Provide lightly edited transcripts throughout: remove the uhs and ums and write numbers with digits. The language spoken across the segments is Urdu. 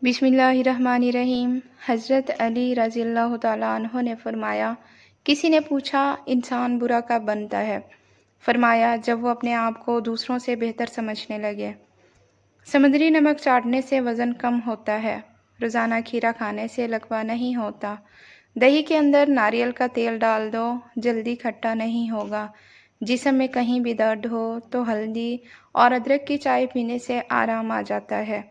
بسم اللہ الرحمن الرحیم۔ حضرت علی رضی اللہ تعالیٰ عنہ نے فرمایا، کسی نے پوچھا انسان برا کب بنتا ہے؟ فرمایا جب وہ اپنے آپ کو دوسروں سے بہتر سمجھنے لگے۔ سمندری نمک چاٹنے سے وزن کم ہوتا ہے، روزانہ کھیرا کھانے سے لکوہ نہیں ہوتا، دہی کے اندر ناریل کا تیل ڈال دو، جلدی کھٹا نہیں ہوگا، جسم میں کہیں بھی درد ہو تو ہلدی اور ادرک کی چائے پینے سے آرام آ جاتا ہے۔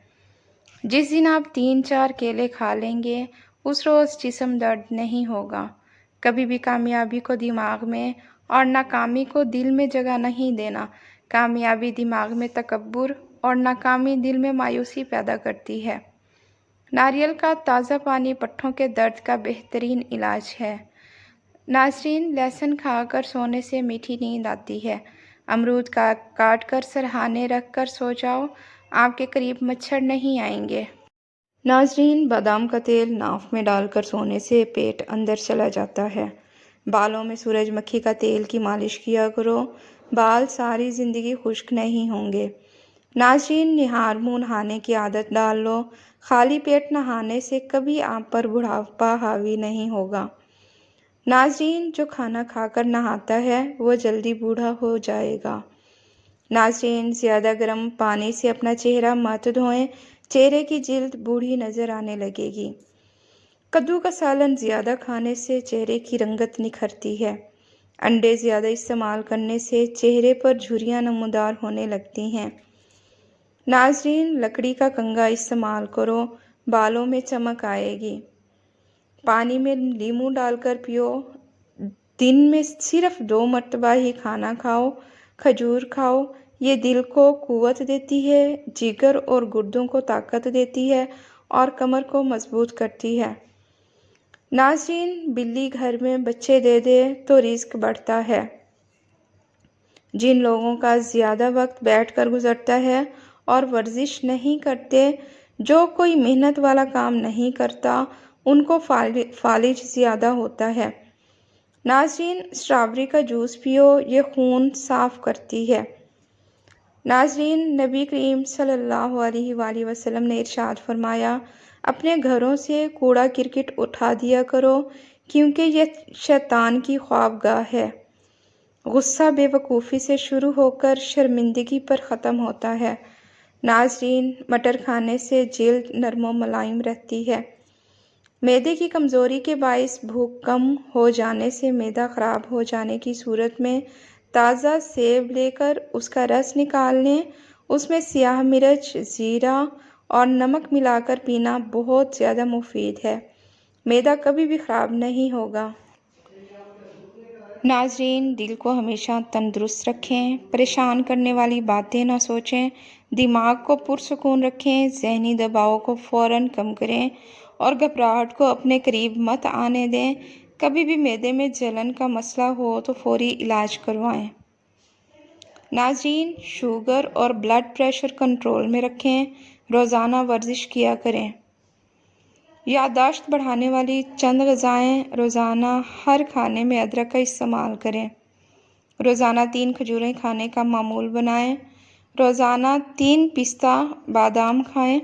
جس دن آپ 3-4 کیلے کھا لیں گے اس روز جسم درد نہیں ہوگا۔ کبھی بھی کامیابی کو دماغ میں اور ناکامی کو دل میں جگہ نہیں دینا۔ کامیابی دماغ میں تکبر اور ناکامی دل میں مایوسی پیدا کرتی ہے۔ ناریل کا تازہ پانی پٹھوں کے درد کا بہترین علاج ہے۔ ناظرین، لہسن کھا کر سونے سے میٹھی نیند آتی ہے۔ امرود کاٹ کر سرہانے رکھ کر سو جاؤ، آپ کے قریب مچھر نہیں آئیں گے۔ ناظرین، بادام کا تیل ناف میں ڈال کر سونے سے پیٹ اندر چلا جاتا ہے۔ بالوں میں سورج مکھی کا تیل کی مالش کیا کرو، بال ساری زندگی خشک نہیں ہوں گے۔ ناظرین، نہار منہ نہانے کی عادت ڈال لو، خالی پیٹ نہانے سے کبھی آپ پر بڑھاپا حاوی نہیں ہوگا۔ ناظرین، جو کھانا کھا کر نہاتا ہے وہ جلدی بوڑھا ہو جائے گا۔ ناظرین، زیادہ گرم پانی سے اپنا چہرہ مت دھوئیں، چہرے کی جلد بوڑھی نظر آنے لگے گی۔ کدو کا سالن زیادہ کھانے سے چہرے کی رنگت نکھرتی ہے۔ انڈے زیادہ استعمال کرنے سے چہرے پر جھریاں نمودار ہونے لگتی ہیں۔ ناظرین، لکڑی کا کنگھا استعمال کرو، بالوں میں چمک آئے گی۔ پانی میں لیموں ڈال کر پیو، دن میں صرف 2 مرتبہ ہی کھانا کھاؤ۔ کھجور کھاؤ، یہ دل کو قوت دیتی ہے، جگر اور گردوں کو طاقت دیتی ہے اور کمر کو مضبوط کرتی ہے۔ ناظرین، بلی گھر میں بچے دے دے تو رزق بڑھتا ہے۔ جن لوگوں کا زیادہ وقت بیٹھ کر گزرتا ہے اور ورزش نہیں کرتے، جو کوئی محنت والا کام نہیں کرتا، ان کو فالج زیادہ ہوتا ہے۔ ناظرین، اسٹرابیری کا جوس پیو، یہ خون صاف کرتی ہے۔ ناظرین، نبی کریم صلی اللہ علیہ وآلہ وسلم نے ارشاد فرمایا، اپنے گھروں سے کوڑا کرکٹ اٹھا دیا کرو کیونکہ یہ شیطان کی خوابگاہ ہے۔ غصہ بے وقوفی سے شروع ہو کر شرمندگی پر ختم ہوتا ہے۔ ناظرین، مٹر کھانے سے جلد نرم و ملائم رہتی ہے۔ معدے کی کمزوری کے باعث بھوک کم ہو جانے سے معدہ خراب ہو جانے کی صورت میں تازہ سیب لے کر اس کا رس نکال لیں، اس میں سیاہ مرچ، زیرہ اور نمک ملا کر پینا بہت زیادہ مفید ہے۔ معدہ کبھی بھی خراب نہیں ہوگا۔ ناظرین، دل کو ہمیشہ تندرست رکھیں، پریشان کرنے والی باتیں نہ سوچیں، دماغ کو پرسکون رکھیں، ذہنی دباؤ کو فوراً کم کریں اور گھبراہٹ کو اپنے قریب مت آنے دیں۔ کبھی بھی معدے میں جلن کا مسئلہ ہو تو فوری علاج کروائیں۔ ناظرین، شوگر اور بلڈ پریشر کنٹرول میں رکھیں، روزانہ ورزش کیا کریں۔ یادداشت بڑھانے والی چند غذائیں، روزانہ ہر کھانے میں ادرک کا استعمال کریں۔ روزانہ 3 کھجوریں کھانے کا معمول بنائیں۔ روزانہ 3 پستہ بادام کھائیں۔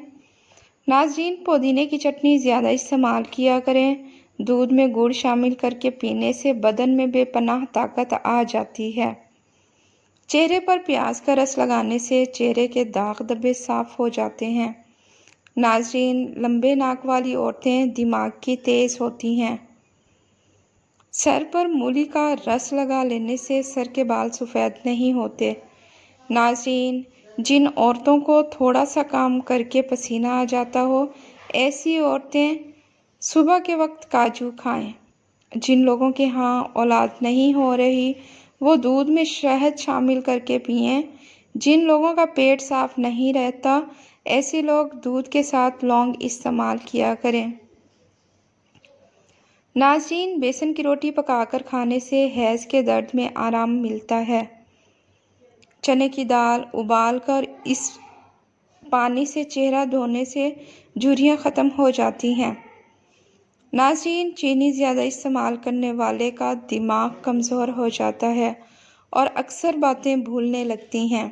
ناظرین، پودینے کی چٹنی زیادہ استعمال کیا کریں۔ دودھ میں گڑ شامل کر کے پینے سے بدن میں بے پناہ طاقت آ جاتی ہے۔ چہرے پر پیاز کا رس لگانے سے چہرے کے داغ دھبے صاف ہو جاتے ہیں۔ ناظرین، لمبے ناک والی عورتیں دماغ کی تیز ہوتی ہیں۔ سر پر مولی کا رس لگا لینے سے سر کے بال سفید نہیں ہوتے۔ ناظرین، جن عورتوں کو تھوڑا سا کام کر کے پسینہ آ جاتا ہو، ایسی عورتیں صبح کے وقت کاجو کھائیں۔ جن لوگوں کے ہاں اولاد نہیں ہو رہی وہ دودھ میں شہد شامل کر کے پئیں۔ جن لوگوں کا پیٹ صاف نہیں رہتا ایسے لوگ دودھ کے ساتھ لونگ استعمال کیا کریں۔ ناظرین، بیسن کی روٹی پکا کر کھانے سے حیض کے درد میں آرام ملتا ہے۔ چنے کی دال ابال کر اس پانی سے چہرہ دھونے سے جھریاں ختم ہو جاتی ہیں۔ ناظرین، چینی زیادہ استعمال کرنے والے کا دماغ کمزور ہو جاتا ہے اور اکثر باتیں بھولنے لگتی ہیں۔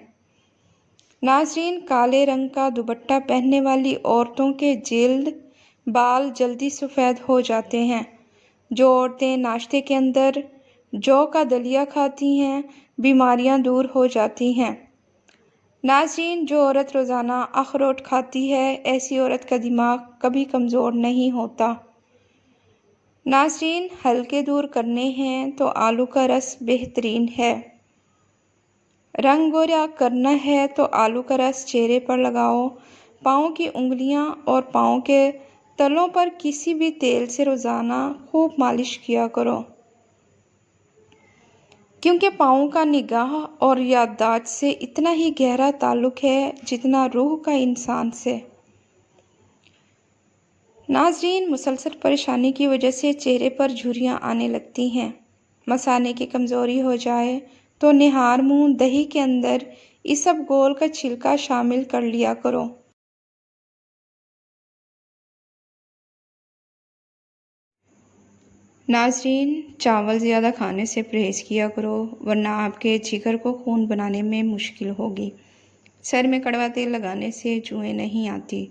ناظرین، کالے رنگ کا دوپٹہ پہننے والی عورتوں کے جلد بال جلدی سفید ہو جاتے ہیں۔ جو عورتیں ناشتے کے اندر جو کا دلیا کھاتی ہیں، بیماریاں دور ہو جاتی ہیں۔ ناظرین، جو عورت روزانہ اخروٹ کھاتی ہے، ایسی عورت کا دماغ کبھی کمزور نہیں ہوتا۔ ناظرین، حلقے دور کرنے ہیں تو آلو کا رس بہترین ہے۔ رنگ گورا کرنا ہے تو آلو کا رس چہرے پر لگاؤ۔ پاؤں کی انگلیاں اور پاؤں کے تلوں پر کسی بھی تیل سے روزانہ خوب مالش کیا کرو، کیونکہ پاؤں کا نگاہ اور یادداشت سے اتنا ہی گہرا تعلق ہے جتنا روح کا انسان سے۔ ناظرین، مسلسل پریشانی کی وجہ سے چہرے پر جھریاں آنے لگتی ہیں۔ مثانے کی کمزوری ہو جائے تو نہار منہ دہی کے اندر اسب گول کا چھلکا شامل کر لیا کرو۔ ناظرین، چاول زیادہ کھانے سے پرہیز کیا کرو، ورنہ آپ کے جگر کو خون بنانے میں مشکل ہوگی۔ سر میں کڑوا تیل لگانے سے جوئیں نہیں آتی۔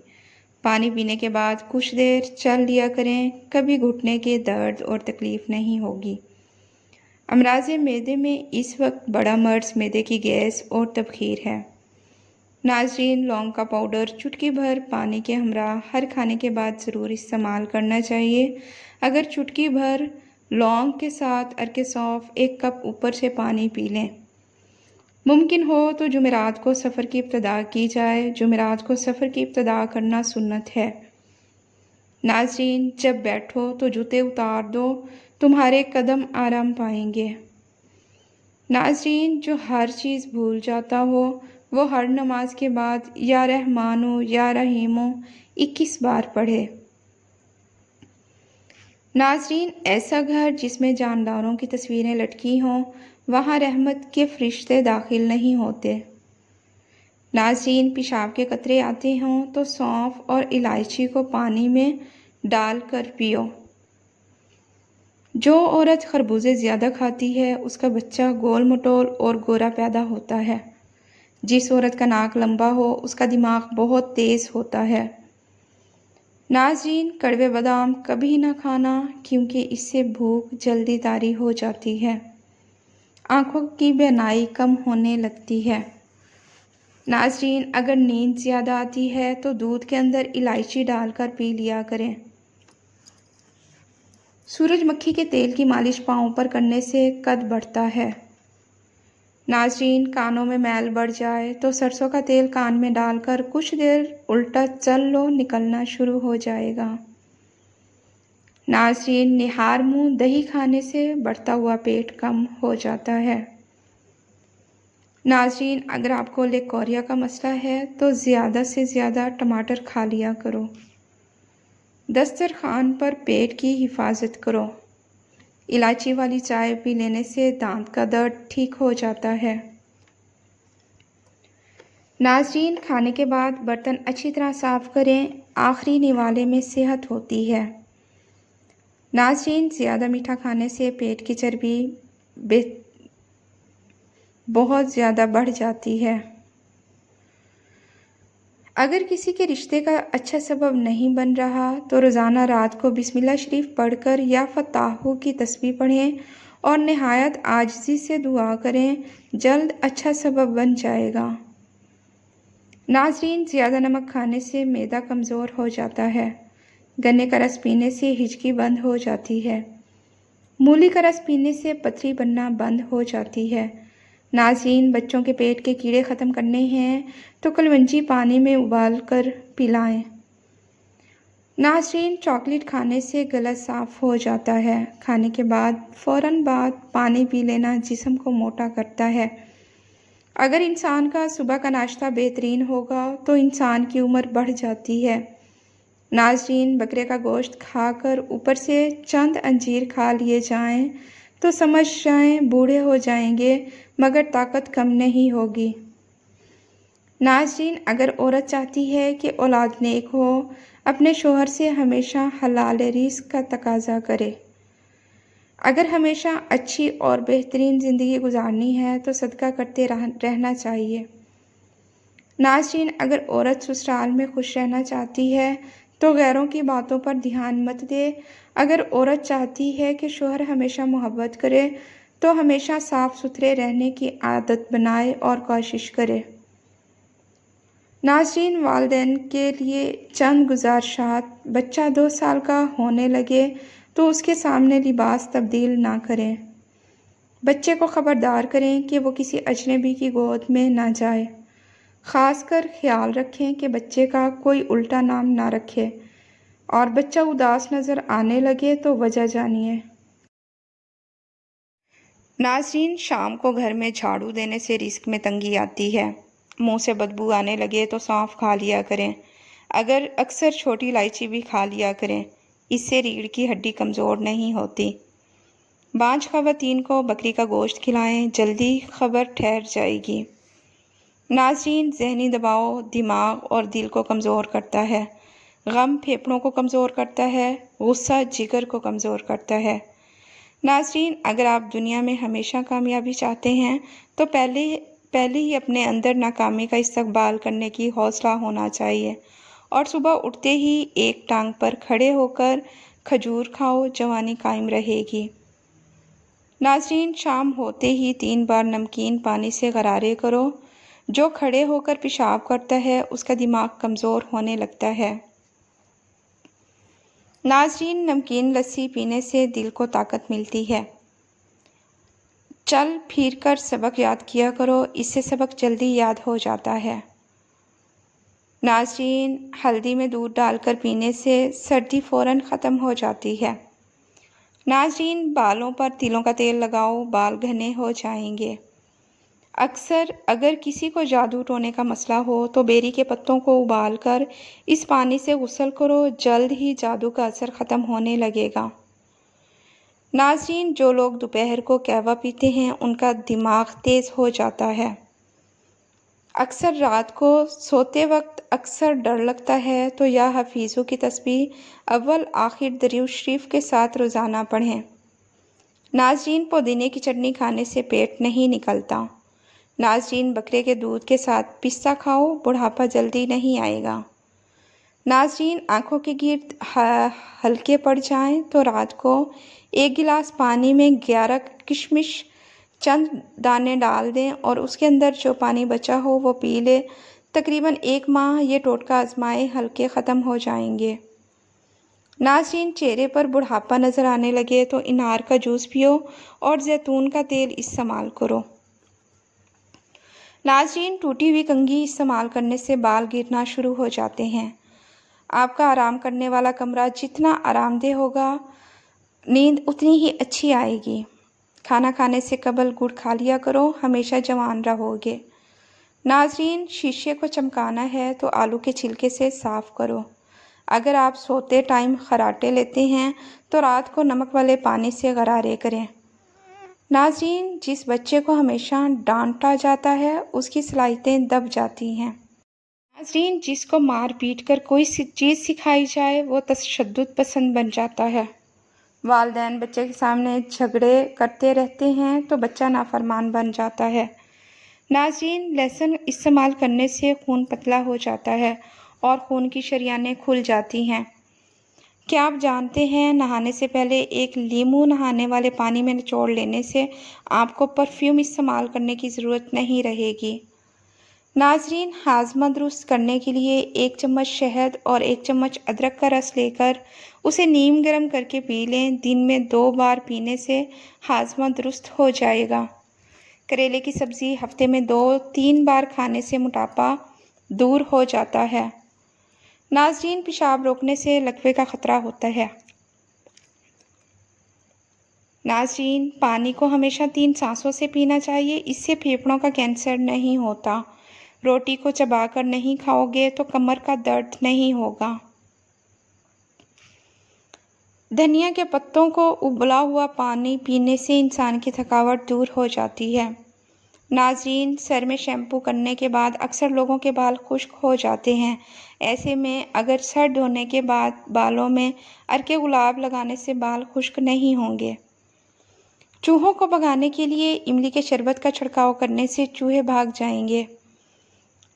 پانی پینے کے بعد کچھ دیر چل لیا کریں، کبھی گھٹنے کے درد اور تکلیف نہیں ہوگی۔ امراض معدے میں اس وقت بڑا مرض معدے کی گیس اور تبخیر ہے۔ ناظرین، لونگ کا پاؤڈر چٹکی بھر پانی کے ہمراہ ہر کھانے کے بعد ضرور استعمال کرنا چاہیے۔ اگر چٹکی بھر لونگ کے ساتھ عرق سونف 1 کپ اوپر سے پانی پی لیں۔ ممکن ہو تو جمعرات کو سفر کی ابتدا کی جائے۔ جمعرات کو سفر کی ابتدا کرنا سنت ہے۔ ناظرین، جب بیٹھو تو جوتے اتار دو، تمہارے قدم آرام پائیں گے۔ ناظرین، جو ہر چیز بھول جاتا ہو وہ ہر نماز کے بعد یا رحمانو یا رحیمو 21 بار پڑھے۔ ناظرین، ایسا گھر جس میں جانداروں کی تصویریں لٹکی ہوں، وہاں رحمت کے فرشتے داخل نہیں ہوتے۔ ناظرین، پیشاب کے قطرے آتے ہوں تو سونف اور الائچی کو پانی میں ڈال کر پیو۔ جو عورت خربوزے زیادہ کھاتی ہے اس کا بچہ گول مٹول اور گورا پیدا ہوتا ہے۔ جس عورت کا ناک لمبا ہو اس کا دماغ بہت تیز ہوتا ہے۔ ناظرین، کڑوے بادام کبھی نہ کھانا، کیونکہ اس سے بھوک جلدی طاری ہو جاتی ہے۔ آنکھوں کی بینائی کم ہونے لگتی ہے۔ ناظرین، اگر نیند زیادہ آتی ہے تو دودھ کے اندر الائچی ڈال کر پی لیا کریں۔ سورج مکھی کے تیل کی مالش پاؤں پر کرنے سے قد بڑھتا ہے۔ ناظرین، کانوں میں میل بڑھ جائے تو سرسوں کا تیل کان میں ڈال کر کچھ دیر الٹا چل لو، نکلنا شروع ہو جائے گا۔ ناظرین، نہار منہ دہی کھانے سے بڑھتا ہوا پیٹ کم ہو جاتا ہے۔ ناظرین، اگر آپ کو لیکوریا کا مسئلہ ہے تو زیادہ سے زیادہ ٹماٹر کھا لیا کرو۔ دسترخوان پر پیٹ کی حفاظت کرو۔ الائچی والی چائے پی لینے سے دانت کا درد ٹھیک ہو جاتا ہے۔ ناظرین، کھانے کے بعد برتن اچھی طرح صاف کریں، آخری نوالے میں صحت ہوتی ہے۔ ناظرین، زیادہ میٹھا کھانے سے پیٹ کی چربی بہت زیادہ بڑھ جاتی ہے۔ اگر کسی کے رشتے کا اچھا سبب نہیں بن رہا تو روزانہ رات کو بسم اللہ شریف پڑھ کر یا فتاحو کی تسبیح پڑھیں اور نہایت عاجزی سے دعا کریں، جلد اچھا سبب بن جائے گا۔ ناظرین، زیادہ نمک کھانے سے معدہ کمزور ہو جاتا ہے۔ گنے کا رس پینے سے ہچکی بند ہو جاتی ہے۔ مولی کا رس پینے سے پتھری بننا بند ہو جاتی ہے۔ ناظرین، بچوں کے پیٹ کے کیڑے ختم کرنے ہیں تو کلونجی پانی میں ابال کر پلائیں۔ ناظرین، چاکلیٹ کھانے سے گلا صاف ہو جاتا ہے۔ کھانے کے فوراً بعد پانی پی لینا جسم کو موٹا کرتا ہے۔ اگر انسان کا صبح کا ناشتہ بہترین ہوگا تو انسان کی عمر بڑھ جاتی ہے۔ ناظرین، بکرے کا گوشت کھا کر اوپر سے چند انجیر کھا لیے جائیں تو سمجھ جائیں بوڑھے ہو جائیں گے، مگر طاقت کم نہیں ہوگی۔ ناظرین، اگر عورت چاہتی ہے کہ اولاد نیک ہو، اپنے شوہر سے ہمیشہ حلال رزق کا تقاضا کرے۔ اگر ہمیشہ اچھی اور بہترین زندگی گزارنی ہے تو صدقہ کرتے رہنا چاہیے۔ ناظرین، اگر عورت سسرال میں خوش رہنا چاہتی ہے تو غیروں کی باتوں پر دھیان مت دے۔ اگر عورت چاہتی ہے کہ شوہر ہمیشہ محبت کرے تو ہمیشہ صاف ستھرے رہنے کی عادت بنائے اور کوشش کرے۔ ناظرین، والدین کے لیے چند گزارشات: بچہ 2 سال کا ہونے لگے تو اس کے سامنے لباس تبدیل نہ کریں۔ بچے کو خبردار کریں کہ وہ کسی اجنبی کی گود میں نہ جائے۔ خاص کر خیال رکھیں کہ بچے کا کوئی الٹا نام نہ رکھے، اور بچہ اداس نظر آنے لگے تو وجہ جانیے۔ ناظرین، شام کو گھر میں جھاڑو دینے سے رزق میں تنگی آتی ہے۔ منہ سے بدبو آنے لگے تو سونف کھا لیا کریں۔ اکثر چھوٹی الائچی بھی کھا لیا کریں، اس سے ریڑھ کی ہڈی کمزور نہیں ہوتی۔ بانجھ خواتین کو بکری کا گوشت کھلائیں، جلدی خبر ٹھہر جائے گی۔ ناظرین، ذہنی دباؤ دماغ اور دل کو کمزور کرتا ہے، غم پھیپھڑوں کو کمزور کرتا ہے، غصہ جگر کو کمزور کرتا ہے۔ ناظرین، اگر آپ دنیا میں ہمیشہ کامیابی چاہتے ہیں تو پہلے ہی اپنے اندر ناکامی کا استقبال کرنے کی حوصلہ ہونا چاہیے، اور صبح اٹھتے ہی ایک ٹانگ پر کھڑے ہو کر کھجور کھاؤ، جوانی قائم رہے گی۔ ناظرین، شام ہوتے ہی 3 بار نمکین پانی سے غرارے کرو۔ جو کھڑے ہو کر پیشاب کرتا ہے اس کا دماغ کمزور ہونے لگتا ہے۔ ناظرین، نمکین لسی پینے سے دل کو طاقت ملتی ہے۔ چل پھر کر سبق یاد کیا کرو، اس سے سبق جلدی یاد ہو جاتا ہے۔ ناظرین، ہلدی میں دودھ ڈال کر پینے سے سردی فوراً ختم ہو جاتی ہے۔ ناظرین، بالوں پر تلوں کا تیل لگاؤ، بال گھنے ہو جائیں گے۔ اگر کسی کو جادو ٹونے کا مسئلہ ہو تو بیری کے پتوں کو ابال کر اس پانی سے غسل کرو، جلد ہی جادو کا اثر ختم ہونے لگے گا۔ ناظرین، جو لوگ دوپہر کو قہوہ پیتے ہیں ان کا دماغ تیز ہو جاتا ہے۔ اکثر رات کو سوتے وقت ڈر لگتا ہے تو یا حفیظو کی تسبیح اول آخر درود شریف کے ساتھ روزانہ پڑھیں۔ ناظرین، پودینے کی چٹنی کھانے سے پیٹ نہیں نکلتا۔ ناظرین، بکرے کے دودھ کے ساتھ پستہ کھاؤ، بڑھاپا جلدی نہیں آئے گا۔ ناظرین، آنکھوں کے گرد ہلکے پڑ جائیں تو رات کو 1 گلاس پانی میں 11 کشمش چند دانے ڈال دیں اور اس کے اندر جو پانی بچا ہو وہ پی لے۔ تقریباً 1 ماہ یہ ٹوٹکہ آزمائے، ہلکے ختم ہو جائیں گے۔ ناظرین، چہرے پر بڑھاپا نظر آنے لگے تو انار کا جوس پیو اور زیتون کا تیل استعمال کرو۔ ناظرین، ٹوٹی ہوئی کنگھی استعمال کرنے سے بال گرنا شروع ہو جاتے ہیں۔ آپ کا آرام کرنے والا کمرہ جتنا آرام دہ ہوگا، نیند اتنی ہی اچھی آئے گی۔ کھانا کھانے سے قبل گڑ کھا لیا کرو، ہمیشہ جوان رہو گے۔ ناظرین، شیشے کو چمکانا ہے تو آلو کے چھلکے سے صاف کرو۔ اگر آپ سوتے ٹائم خراٹے لیتے ہیں تو رات کو نمک والے پانی سے غرارے کریں۔ ناظرین، جس بچے کو ہمیشہ ڈانٹا جاتا ہے اس کی صلاحیتیں دب جاتی ہیں۔ ناظرین، جس کو مار پیٹ کر کوئی چیز سکھائی جائے وہ تشدد پسند بن جاتا ہے۔ والدین بچے کے سامنے جھگڑے کرتے رہتے ہیں تو بچہ نافرمان بن جاتا ہے۔ ناظرین، لہسن استعمال کرنے سے خون پتلا ہو جاتا ہے اور خون کی شریانیں کھل جاتی ہیں۔ کیا آپ جانتے ہیں نہانے سے پہلے 1 لیموں نہانے والے پانی میں نچوڑ لینے سے آپ کو پرفیوم استعمال کرنے کی ضرورت نہیں رہے گی۔ ناظرین، ہاضمہ درست کرنے کے لیے 1 چمچ شہد اور 1 چمچ ادرک کا رس لے کر اسے نیم گرم کر کے پی لیں۔ دن میں 2 بار پینے سے ہاضمہ درست ہو جائے گا۔ کریلے کی سبزی ہفتے میں 2-3 بار کھانے سے موٹاپا دور ہو جاتا ہے۔ ناظرین، پیشاب روکنے سے لکوے کا خطرہ ہوتا ہے۔ ناظرین، پانی کو ہمیشہ 3 سانسوں سے پینا چاہیے، اس سے پھیپھڑوں کا کینسر نہیں ہوتا۔ روٹی کو چبا کر نہیں کھاؤ گے تو کمر کا درد نہیں ہوگا۔ دھنیا کے پتوں کو ابلا ہوا پانی پینے سے انسان کی تھکاوٹ دور ہو جاتی ہے۔ ناظرین، سر میں شیمپو کرنے کے بعد اکثر لوگوں کے بال خشک ہو جاتے ہیں۔ ایسے میں اگر سر دھونے کے بعد بالوں میں عرق گلاب لگانے سے بال خشک نہیں ہوں گے۔ چوہوں کو بھگانے کے لیے املی کے شربت کا چھڑکاؤ کرنے سے چوہے بھاگ جائیں گے۔